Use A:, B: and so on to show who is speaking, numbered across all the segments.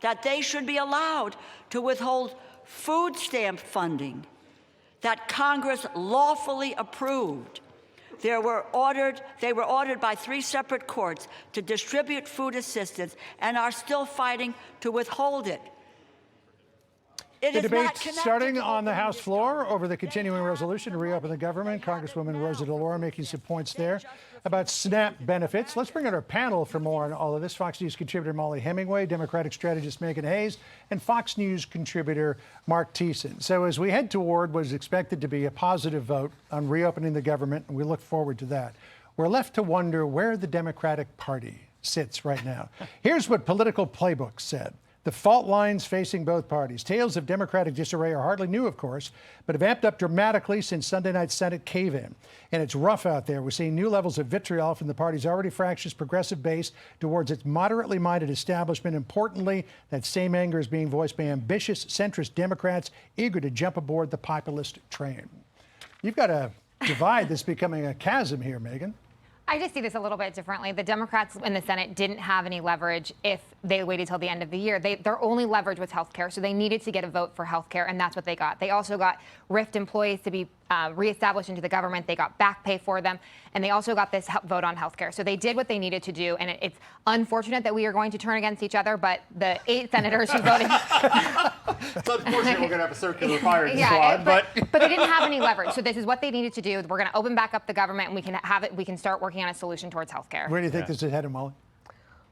A: that they should be allowed to withhold food stamp funding that Congress lawfully approved. They were ordered by 3 separate courts to distribute food assistance and are still fighting to withhold it.
B: The debate starting on the House floor over the continuing resolution to reopen the government. Congresswoman Rosa DeLauro making some points there about SNAP benefits. Let's bring in our panel for more on all of this. Fox News contributor Molly Hemingway, Democratic strategist Megan Hayes, and Fox News contributor Mark Thiessen. So as we head toward what is expected to be a positive vote on reopening the government, and we look forward to that, we're left to wonder where the Democratic Party sits right now. Here's what Political Playbook said. The fault lines facing both parties. Tales of Democratic disarray are hardly new, of course, but have amped up dramatically since Sunday night's Senate cave-in. And it's rough out there. We're seeing new levels of vitriol from the party's already fractious progressive base towards its moderately minded establishment. Importantly, that same anger is being voiced by ambitious centrist Democrats eager to jump aboard the populist train. You've got a divide that's becoming a chasm here, Megan.
C: I just see this a little bit differently. The Democrats in the Senate didn't have any leverage if they waited till the end of the year. Their only leverage was health care, so they needed to get a vote for health care, and that's what they got. They also got RIFT employees to be reestablished into the government. They got back pay for them, and they also got this vote on health care. So they did what they needed to do, and it's unfortunate that we are going to turn against each other, but the 8 senators who voted...
D: It's unfortunate we're going to have a circular firing squad, but
C: they didn't have any leverage. So this is what they needed to do. We're going to open back up the government, and we can start working on a solution towards health care.
B: Where do you think this is headed, Molly?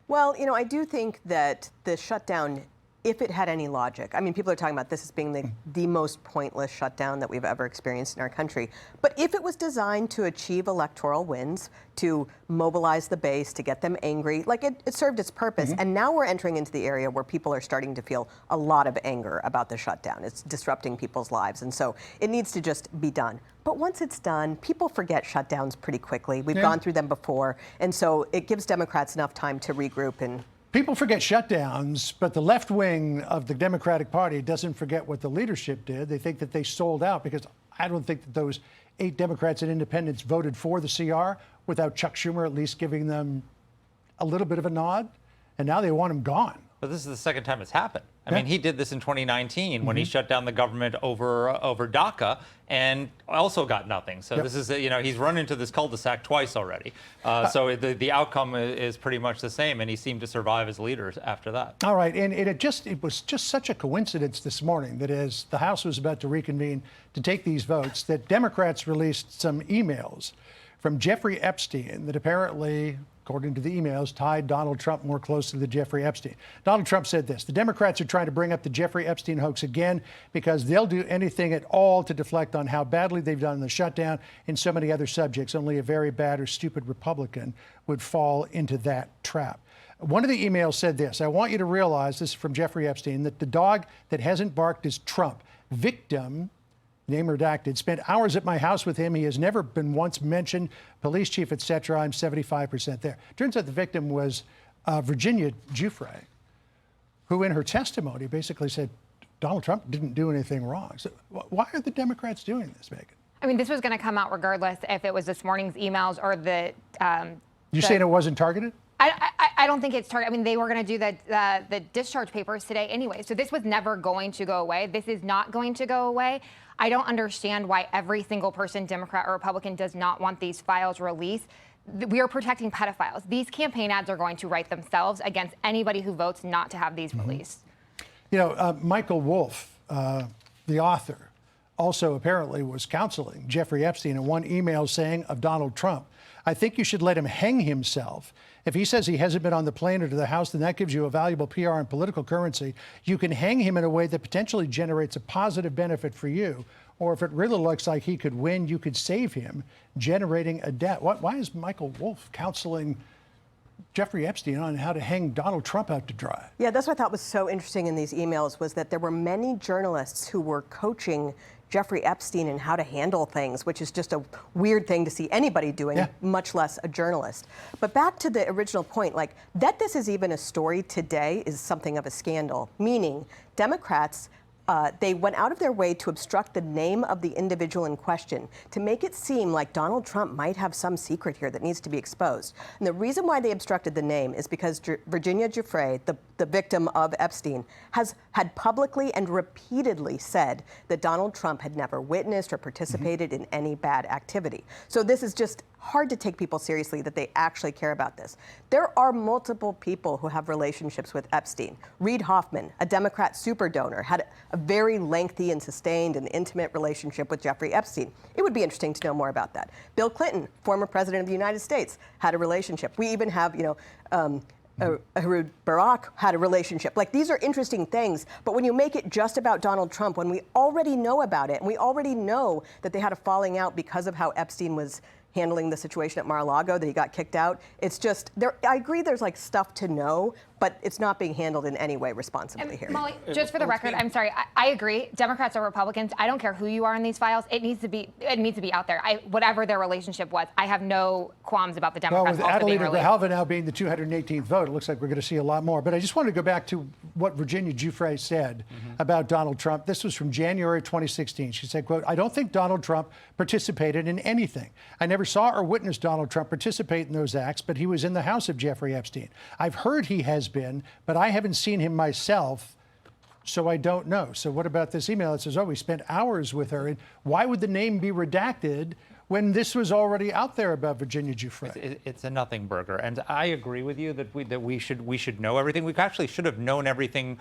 E: Well, you know, I do think that the shutdown, if it had any logic, I mean, people are talking about this as being the most pointless shutdown that we've ever experienced in our country. But if it was designed to achieve electoral wins, to mobilize the base, to get them angry, like it served its purpose. And now we're entering into the area where people are starting to feel a lot of anger about the shutdown. It's disrupting people's lives. And so it needs to just be done. But once it's done, people forget shutdowns pretty quickly. We've gone through them before. And so it gives Democrats enough time to regroup and
B: people forget shutdowns, but the left wing of the Democratic Party doesn't forget what the leadership did. They think that they sold out because I don't think that those 8 Democrats and independents voted for the CR without Chuck Schumer at least giving them a little bit of a nod. And now they want him gone.
F: But this is the second time it's happened. I mean, he did this in 2019 when he shut down the government over DACA and also got nothing. So this is, you know, he's run into this cul-de-sac twice already. So the outcome is pretty much the same, and he seemed to survive as leader after that.
B: All right, and it was just such a coincidence this morning that as the House was about to reconvene to take these votes, that Democrats released some emails from Jeffrey Epstein that apparently, according to the emails, tied Donald Trump more closely to Jeffrey Epstein. Donald Trump said this: the Democrats are trying to bring up the Jeffrey Epstein hoax again because they'll do anything at all to deflect on how badly they've done the shutdown and so many other subjects. Only a very bad or stupid Republican would fall into that trap. One of the emails said this: I want you to realize, this is from Jeffrey Epstein, that the dog that hasn't barked is Trump. Victim, name redacted, spent hours at my house with him. He has never been once mentioned. Police chief, etc. I'm 75% there. Turns out the victim was Virginia Giuffre, who in her testimony basically said Donald Trump didn't do anything wrong. So why are the Democrats doing this, Megan?
C: I mean, this was going to come out regardless if it was this morning's emails or the...
B: You're saying it wasn't targeted?
C: I don't think it's targeted. I mean, they were going to do the discharge papers today anyway. So this was never going to go away. This is not going to go away. I don't understand why every single person, Democrat or Republican, does not want these files released. We are protecting pedophiles. These campaign ads are going to write themselves against anybody who votes not to have these released.
B: You know, Michael Wolff, the author, also apparently was counseling Jeffrey Epstein in one email saying of Donald Trump, I think you should let him hang himself. If he says he hasn't been on the plane or to the House, then that gives you a valuable PR and political currency. You can hang him in a way that potentially generates a positive benefit for you. Or if it really looks like he could win, you could save him, generating a debt. Why is Michael Wolff counseling Jeffrey Epstein on how to hang Donald Trump out to dry?
E: Yeah, that's what I thought was so interesting in these emails was that there were many journalists who were coaching Jeffrey Epstein and how to handle things, which is just a weird thing to see anybody doing, much less a journalist. But back to the original point, like that this is even a story today is something of a scandal, meaning Democrats they went out of their way to obstruct the name of the individual in question to make it seem like Donald Trump might have some secret here that needs to be exposed. And the reason why they obstructed the name is because Virginia Giuffre, the victim of Epstein, had publicly and repeatedly said that Donald Trump had never witnessed or participated in any bad activity. So this is just hard to take people seriously that they actually care about this. There are multiple people who have relationships with Epstein. Reid Hoffman, a Democrat super donor, had a very lengthy and sustained and intimate relationship with Jeffrey Epstein. It would be interesting to know more about that. Bill Clinton, former president of the United States, had a relationship. We even have, Ehud Barak had a relationship. Like, these are interesting things, but when you make it just about Donald Trump, when we already know about it, and we already know that they had a falling out because of how Epstein was handling the situation at Mar-a-Lago, that he got kicked out. It's just, I agree there's like stuff to know, but it's not being handled in any way responsibly here.
C: Molly, just for the record, I'm sorry, I agree. Democrats or Republicans, I don't care who you are in these files. It needs to be out there. Whatever their relationship was, I have no qualms about the Democrats
B: well, with
C: also being
B: Adelina
C: released.
B: Grijalva now being the 218th vote, it looks like we're going to see a lot more. But I just wanted to go back to what Virginia Giuffre said about Donald Trump. This was from January 2016. She said, quote, "I don't think Donald Trump participated in anything. I never saw or witnessed Donald Trump participate in those acts, but he was in the house of Jeffrey Epstein. I've heard he has been, but I haven't seen him myself, so I don't know." So what about this email that says, oh, we spent hours with her? And why would the name be redacted when this was already out there about Virginia Giuffre?
F: It's a nothing burger, and I agree with you that we should know everything. We actually should have known everything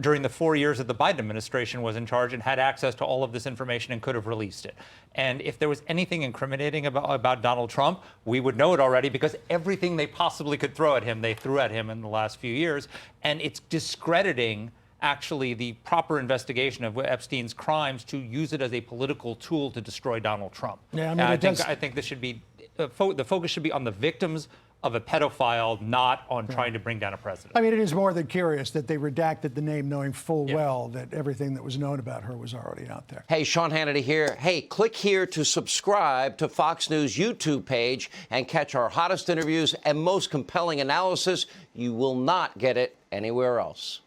F: during the 4 years that the Biden administration was in charge and had access to all of this information and could have released it. And if there was anything incriminating about Donald Trump, we would know it already, because everything they possibly could throw at him, they threw at him in the last few years. And it's discrediting actually the proper investigation of Epstein's crimes to use it as a political tool to destroy Donald Trump.
B: Yeah, I mean,
F: I think this should be the focus should be on the victims of a pedophile, not on trying to bring down a president.
B: I mean, it is more than curious that they redacted the name knowing full well that everything that was known about her was already out there.
G: Hey, Sean Hannity here. Hey, click here to subscribe to Fox News YouTube page and catch our hottest interviews and most compelling analysis. You will not get it anywhere else.